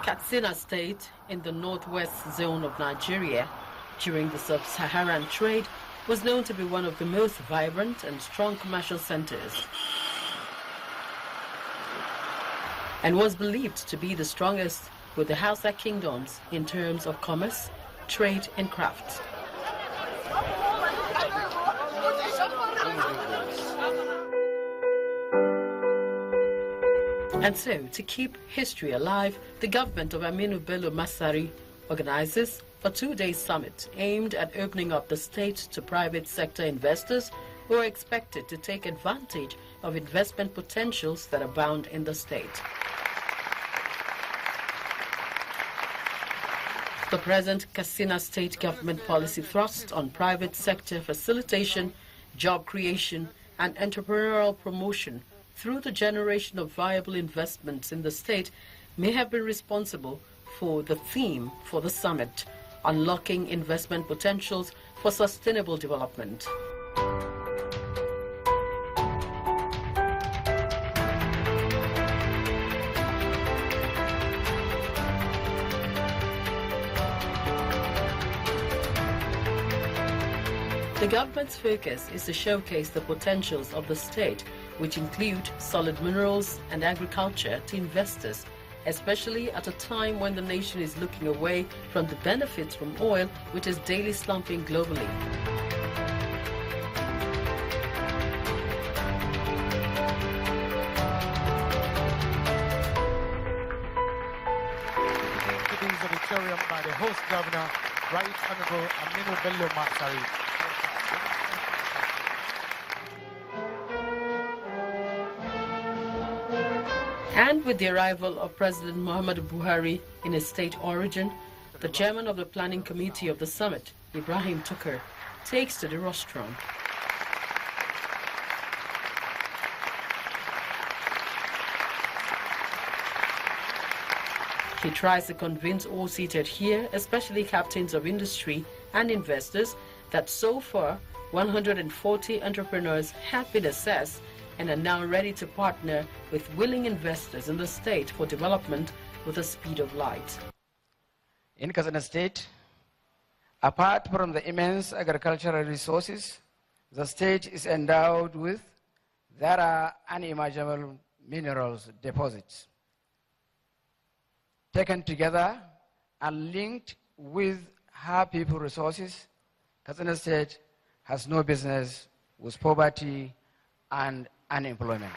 Katsina State, in the northwest zone of Nigeria, during the sub-Saharan trade, was known to be one of the most vibrant and strong commercial centers, and was believed to be the strongest with the Hausa kingdoms in terms of commerce, trade, and craft. And so, to keep history alive, the government of Aminu Bello Masari organizes a two-day summit aimed at opening up the state to private sector investors who are expected to take advantage of investment potentials that abound in the state. The present Katsina state government policy thrust on private sector facilitation, job creation, and entrepreneurial promotion through the generation of viable investments in the state may have been responsible for the theme for the summit, unlocking investment potentials for sustainable development. The government's focus is to showcase the potentials of the state, which include solid minerals and agriculture, to investors, especially at a time when the nation is looking away from the benefits from oil, which is daily slumping globally. To the auditorium by the host governor, Right Honorable Aminu Bello Masari. And with the arrival of President Muhammadu Buhari in his state origin, the chairman of the planning committee of the summit, Ibrahim Tukur, takes to the rostrum. He tries to convince all seated here, especially captains of industry and investors, that so far 140 entrepreneurs have been assessed and are now ready to partner with willing investors in the state for development with the speed of light. In Katsina State, apart from the immense agricultural resources the state is endowed with, there are unimaginable minerals deposits. Taken together and linked with her people resources, Katsina State has no business with poverty and unemployment.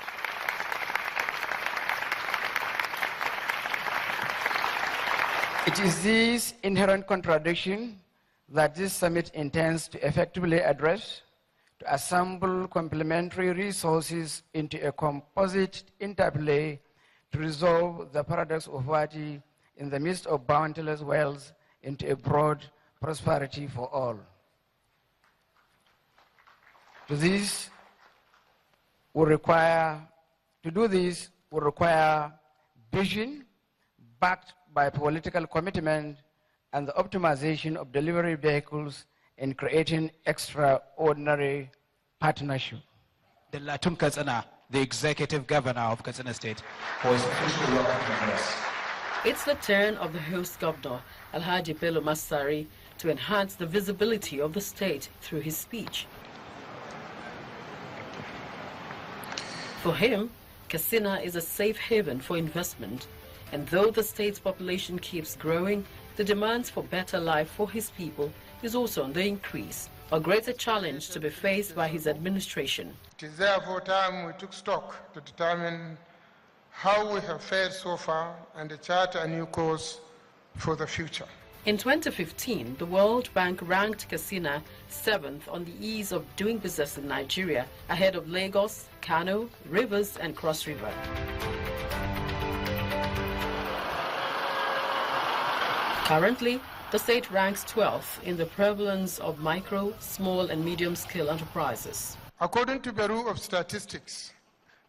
It is this inherent contradiction that this summit intends to effectively address, to assemble complementary resources into a composite interplay to resolve the paradox of poverty in the midst of bounteous wealth into a broad prosperity for all. To do this will require vision backed by political commitment and the optimization of delivery vehicles in creating extraordinary partnership. The Latun Katsina, the executive governor of Katsina State, for his official welcome address. It's the turn of the host governor, Alhaji Bello Masari, to enhance the visibility of the state through his speech. For him, Katsina is a safe haven for investment, and though the state's population keeps growing, the demands for better life for his people is also on the increase, a greater challenge to be faced by his administration. It is therefore time we took stock to determine how we have fared so far and to chart a new course for the future. In 2015, the World Bank ranked Katsina 7th on the ease of doing business in Nigeria, ahead of Lagos, Kano, Rivers, and Cross River. Currently, the state ranks 12th in the prevalence of micro, small, and medium-scale enterprises. According to Bureau of Statistics,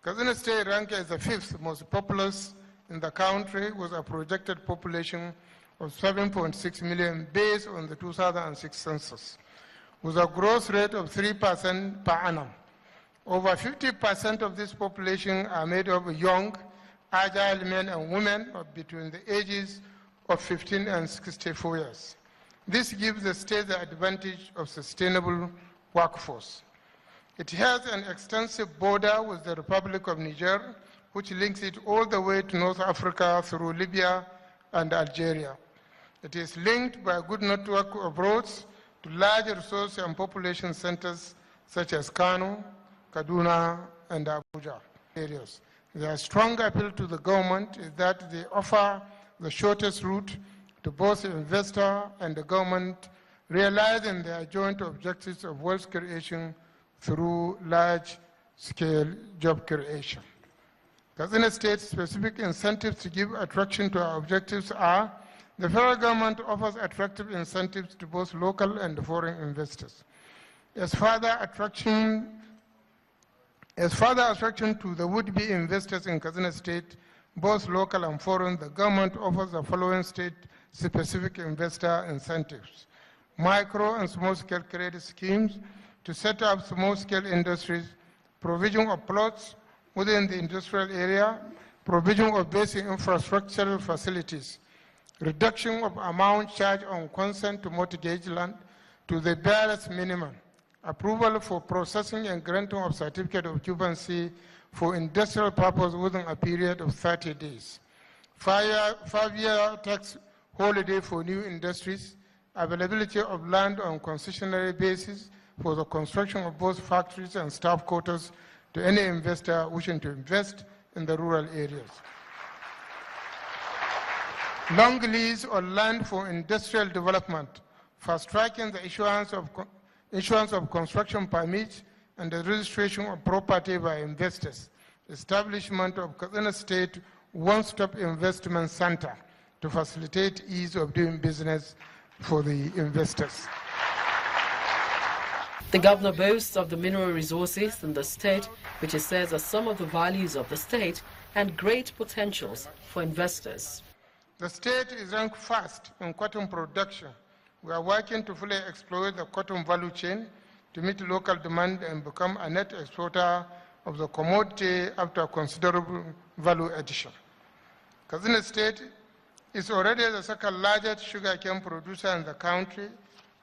Katsina State ranked as the 5th most populous in the country with a projected population of 7.6 million based on the 2006 census, with a growth rate of 3% per annum. Over 50% of this population are made of young agile men and women between the ages of 15 and 64 years. This gives the state the advantage of sustainable workforce. It has an extensive border with the Republic of Niger, which links it all the way to North Africa through Libya and Algeria. It is linked by a good network of roads to large resource and population centers such as Kano, Kaduna, and Abuja areas. Their strong appeal to the government is that they offer the shortest route to both the investor and the government, realizing their joint objectives of wealth creation through large-scale job creation. Katsina State's specific incentives to give attraction to our objectives are: the federal government offers attractive incentives to both local and foreign investors. As further attraction to the would-be investors in Katsina State, both local and foreign, the government offers the following state-specific investor incentives: micro and small-scale credit schemes to set up small-scale industries, provision of plots within the industrial area, provision of basic infrastructural facilities, reduction of amount charged on consent to mortgage land to the barest minimum, approval for processing and granting of certificate of occupancy for industrial purpose within a period of 30 days, five-year tax holiday for new industries, availability of land on concessionary basis for the construction of both factories and staff quarters to any investor wishing to invest in the rural areas. Long lease on land for industrial development, fast-tracking the issuance of construction permits and the registration of property by investors, establishment of Katsina State One-Stop Investment Center to facilitate ease of doing business for the investors. The governor boasts of the mineral resources in the state, which he says are some of the values of the state and great potentials for investors. The state is ranked first in cotton production. We are working to fully exploit the cotton value chain to meet local demand and become a net exporter of the commodity after considerable value addition. Katsina State is already the second largest sugarcane producer in the country,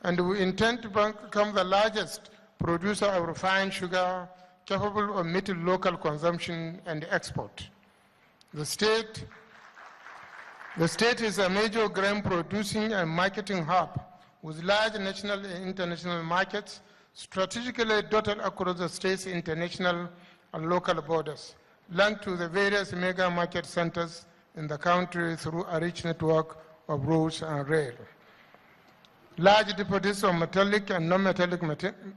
and we intend to become the largest producer of refined sugar capable of meeting local consumption and export. The state is a major grain producing and marketing hub with large national and international markets strategically dotted across the state's international and local borders, linked to the various mega market centers in the country through a rich network of roads and rail. Large deposits of metallic and non-metallic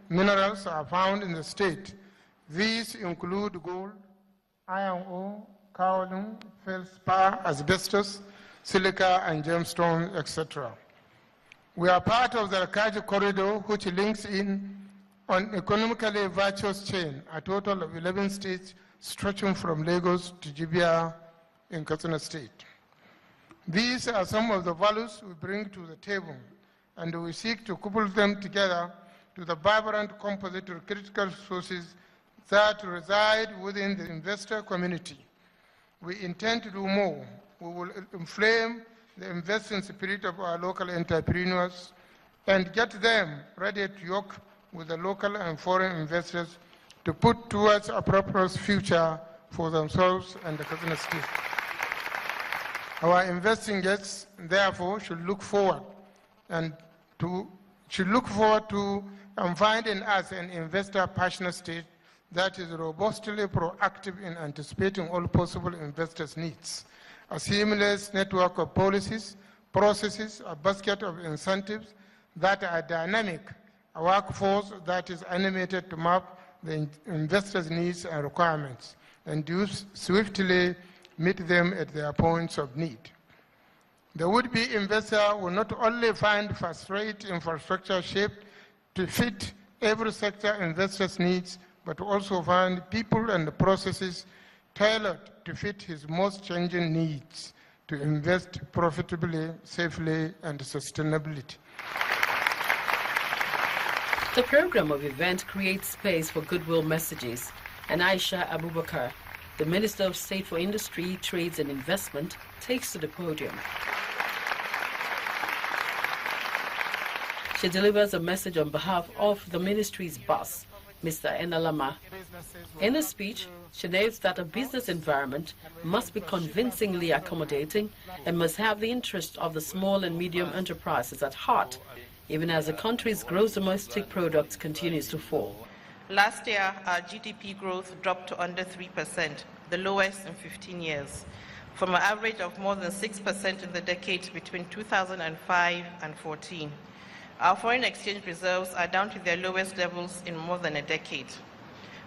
minerals are found in the state. These include gold, iron ore, kaolin, feldspar, asbestos, silica, and gemstones, etc. We are part of the Kaji corridor, which links in an economically virtuous chain, a total of 11 states stretching from Lagos to Jibia in Katsina State. These are some of the values we bring to the table, and we seek to couple them together to the vibrant composite of critical resources that reside within the investor community. We intend to do more. We will inflame the investing spirit of our local entrepreneurs and get them ready to work with the local and foreign investors to put towards a prosperous future for themselves and the Katsina State. Our investing guests, therefore, should look forward to find in us an investor passionate state that is robustly proactive in anticipating all possible investors' needs. A seamless network of policies, processes, a basket of incentives that are dynamic, a workforce that is animated to map the investors' needs and requirements, and do swiftly meet them at their points of need. The would-be investor will not only find first-rate infrastructure shaped to fit every sector investor's needs, but also find people and processes tailored to fit his most changing needs to invest profitably, safely, and sustainably. The program of event creates space for goodwill messages, and Aisha Abubakar, the Minister of State for Industry, Trades and Investment takes to the podium. She delivers a message on behalf of the ministry's boss, Mr. Enalama. In the speech, she notes that a business environment must be convincingly accommodating and must have the interest of the small and medium enterprises at heart, even as the country's gross domestic product continues to fall. Last year, our GDP growth dropped to under 3%, the lowest in 15 years, from an average of more than 6% in the decade between 2005 and 14. Our foreign exchange reserves are down to their lowest levels in more than a decade.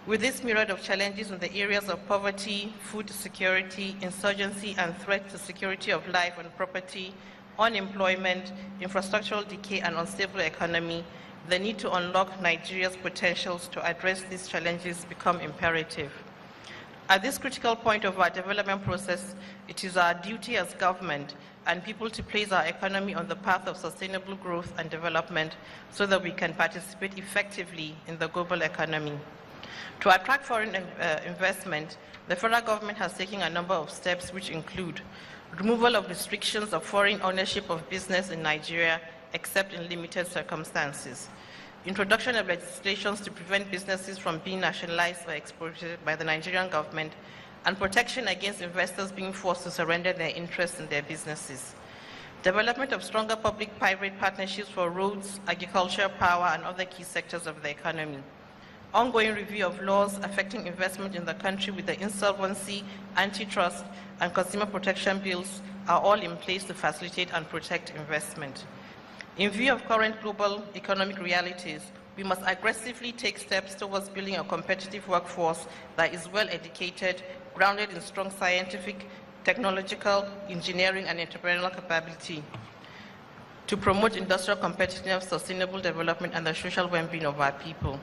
With this myriad of challenges in the areas of poverty, food security, insurgency, and threat to security of life and property, unemployment, infrastructural decay, and unstable economy, the need to unlock Nigeria's potentials to address these challenges become imperative. At this critical point of our development process, it is our duty as government and people to place our economy on the path of sustainable growth and development so that we can participate effectively in the global economy. To attract foreign investment, the federal government has taken a number of steps which include removal of restrictions of foreign ownership of business in Nigeria except in limited circumstances, introduction of legislations to prevent businesses from being nationalized or exported by the Nigerian government, and protection against investors being forced to surrender their interest in their businesses. Development of stronger public-private partnerships for roads, agriculture, power, and other key sectors of the economy. Ongoing review of laws affecting investment in the country with the insolvency, antitrust, and consumer protection bills are all in place to facilitate and protect investment. In view of current global economic realities, we must aggressively take steps towards building a competitive workforce that is well educated, grounded in strong scientific, technological, engineering, and entrepreneurial capability to promote industrial competitiveness, sustainable development, and the social well-being of our people.